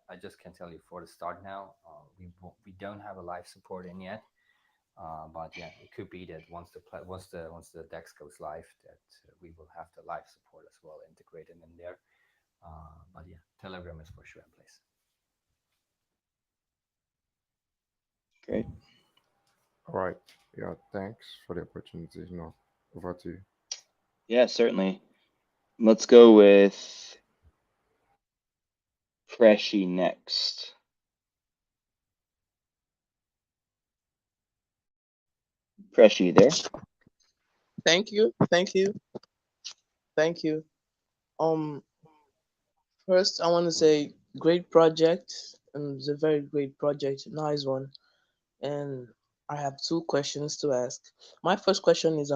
I just can tell you for the start now, we don't have a live support in yet, but yeah, it could be that once the DEX goes live, that we will have the live support as well integrated in there. But yeah, Telegram is for sure in place. Great. All right. Yeah. Thanks for the opportunity. No, over to you. Yeah, certainly. Let's go with Freshy next. Freshy, you there? Thank you, thank you, thank you. Um, First I want to say great project, and it's a very great project, nice one. And I have two questions to ask. My first question is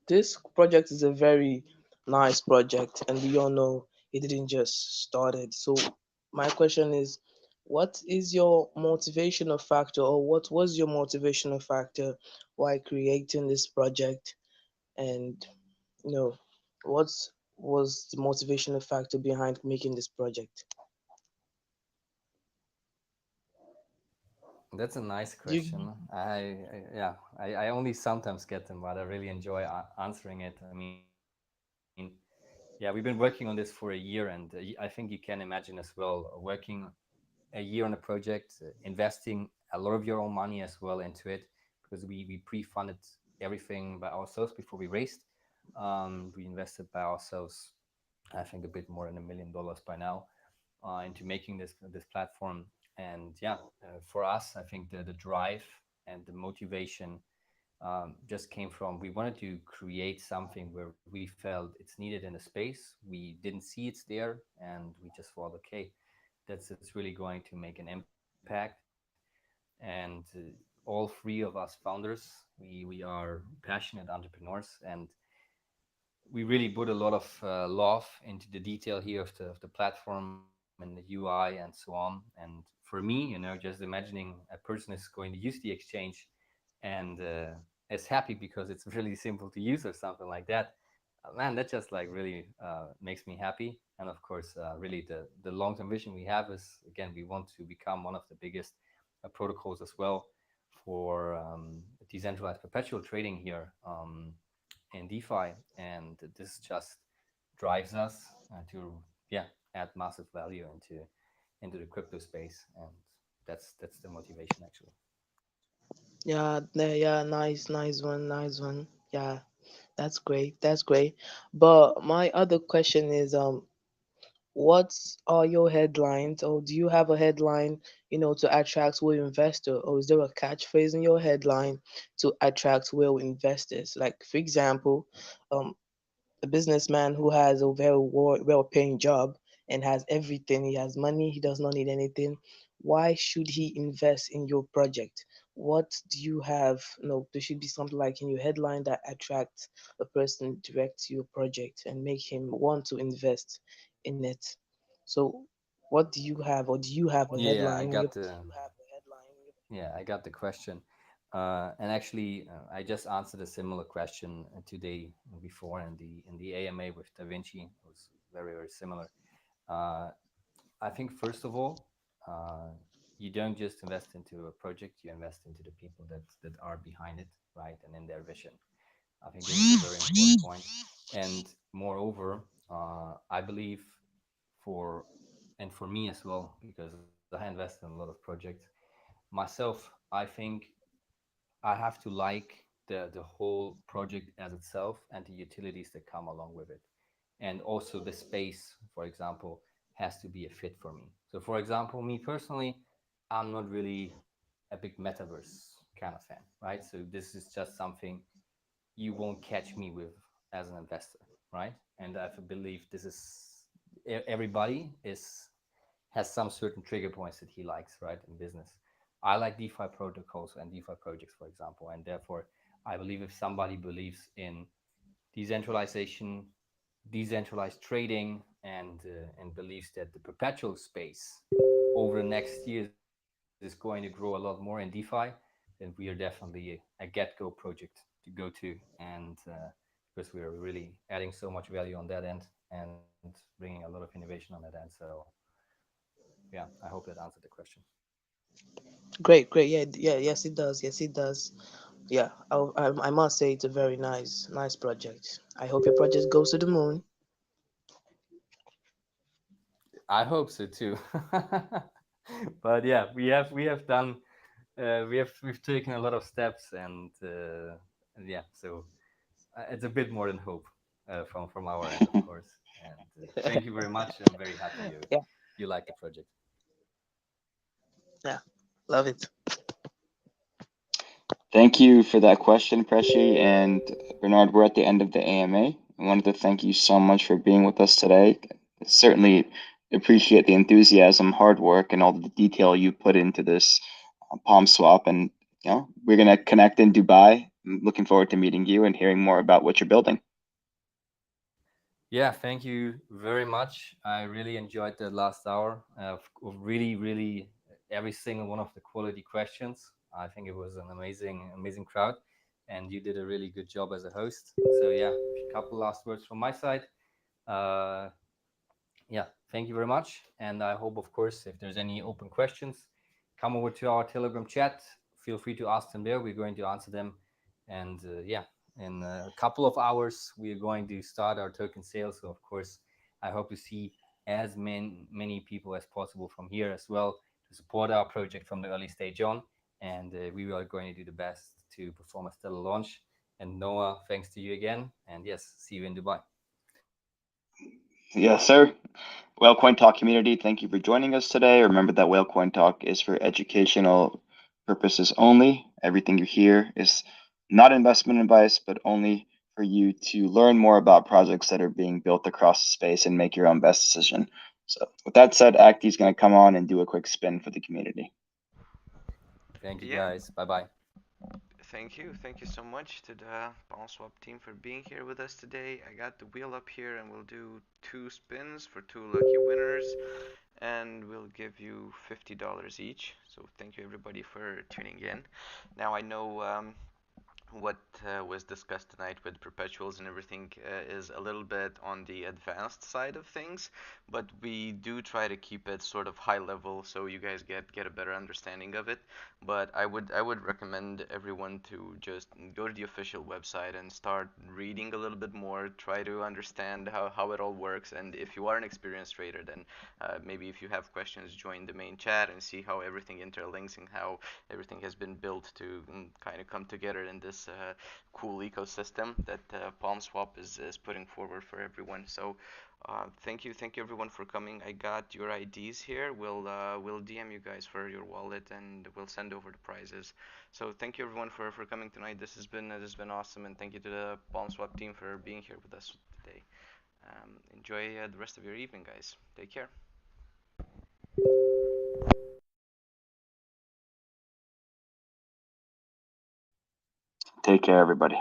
this project is a very nice project, and we all know it didn't just started. So my question is, what is your motivational factor, or what was your motivational factor while creating this project? And you know, what was the motivational factor behind making this project? That's a nice You question. Yeah, I only sometimes get them, but I really enjoy answering it. I mean, yeah, we've been working on this for a year, and I think you can imagine as well working a year on a project, investing a lot of your own money as well into it, because we pre-funded everything by ourselves before we raised. We invested by ourselves, I think, a bit more than $1 million by now into making this platform. And yeah, for us, I think the drive and the motivation just came from, we wanted to create something where we felt it's needed in a space. We didn't see it's there, and we just thought, okay, it's really going to make an impact. And all three of us founders, we are passionate entrepreneurs, and we really put a lot of love into the detail here of the platform and the UI and so on. And for me, just imagining a person is going to use the exchange and is happy because it's really simple to use or something like that. Man, that just like really makes me happy. And of course, really the long term vision we have is, again, we want to become one of the biggest protocols as well for decentralized perpetual trading here in DeFi, and this just drives us to, yeah, add massive value into the crypto space, and that's the motivation actually. yeah, yeah, nice, nice one. Yeah, that's great. That's great. But my other question is what are your headlines, or do you have a headline, to attract will investor, or is there a catchphrase in your headline to attract will investors? Like for example, um a businessman who has a very well paying job and has everything. He has money, he does not need anything. Why should he invest in your project? what do you have? No, there should be something like in your headline that attracts a person direct to your project and make him want to invest in it. So, what do you have, or do you have a Yeah, I headline on your? got the yeah, I got the question. And actually, I just answered a similar question today before in the AMA with Da Vinci. It was very very similar. Uh, I think first of all, uh, you don't just invest into a project; you invest into the people that are behind it, right, and in their vision. I think this is a very important point. And moreover, I believe for and for me as well, because I invest in a lot of projects myself. I think I have to like the whole project as itself and the utilities that come along with it, and also the space, for example, has to be a fit for me. So, for example, me personally, I'm not really a big metaverse kind of fan, right? So this is just something you won't catch me with as an investor, right? And I believe this is everybody is has some certain trigger points that he likes, right, in business. I like DeFi protocols and DeFi projects, for example, and therefore I believe if somebody believes in decentralization, decentralized trading, and believes that the perpetual space over the next years is going to grow a lot more in DeFi, then we are definitely a get-go project to go to, and because we are really adding so much value on that end and bringing a lot of innovation on that end. So yeah, I hope that answered the question. Great, great. Yeah, yeah, yes, it does. Yes, it does. Yeah, I must say it's a very nice project. I hope your project goes to the moon. I hope so too. But yeah, we have done we've taken a lot of steps, and yeah, so it's a bit more than hope from our end, of course. And thank you very much. I'm very happy Yeah, you like the project. yeah, love it. Thank you for that question, Preshi. And Bernard, we're at the end of the AMA. I wanted to thank you so much for being with us today. Certainly appreciate the enthusiasm, hard work, and all the detail you put into this Palm Swap. And we're gonna connect in Dubai. I'm looking forward to meeting you and hearing more about what you're building. Yeah, thank you very much. I really enjoyed the last hour of really, really every single one of the quality questions. I think it was an amazing crowd, and you did a really good job as a host. So yeah, a couple last words from my side. Uh, yeah, thank you very much, and I hope, of course, if there's any open questions, come over to our Telegram chat. Feel free to ask them there. We're going to answer them, and yeah, in a couple of hours we are going to start our token sale. So of course I hope to see as many people as possible from here as well to support our project from the early stage on, and we are going to do the best to perform a stellar launch. And Noah, thanks to you again, and yes, see you in Dubai. Yes, sir. Whale Coin Talk community, thank you for joining us today. Remember that Whale Coin Talk is for educational purposes only. Everything you hear is not investment advice, but only for you to learn more about projects that are being built across the space and make your own best decision. So with that said, Acti's going to come on and do a quick spin for the community. Thank you Yeah, guys. Bye bye. thank you. Thank you so much to the Palmswap team for being here with us today. I got the wheel up here and we'll do two spins for two lucky winners and we'll give you $50 each. So thank you everybody for tuning in. Now I know what was discussed tonight with perpetuals and everything is a little bit on the advanced side of things, but we do try to keep it sort of high level so you guys get a better understanding of it. But I would recommend everyone to just go to the official website and start reading a little bit more, try to understand how it all works, and if you are an experienced trader, then maybe if you have questions, join the main chat and see how everything interlinks and how everything has been built to kind of come together in this cool ecosystem that PalmSwap is putting forward for everyone. So thank you everyone for coming. I got your IDs here. We'll DM you guys for your wallet and we'll send over the prizes. So thank you everyone for coming tonight. This has been awesome, and thank you to the PalmSwap team for being here with us today. Enjoy the rest of your evening, guys. Take care. Take care, everybody.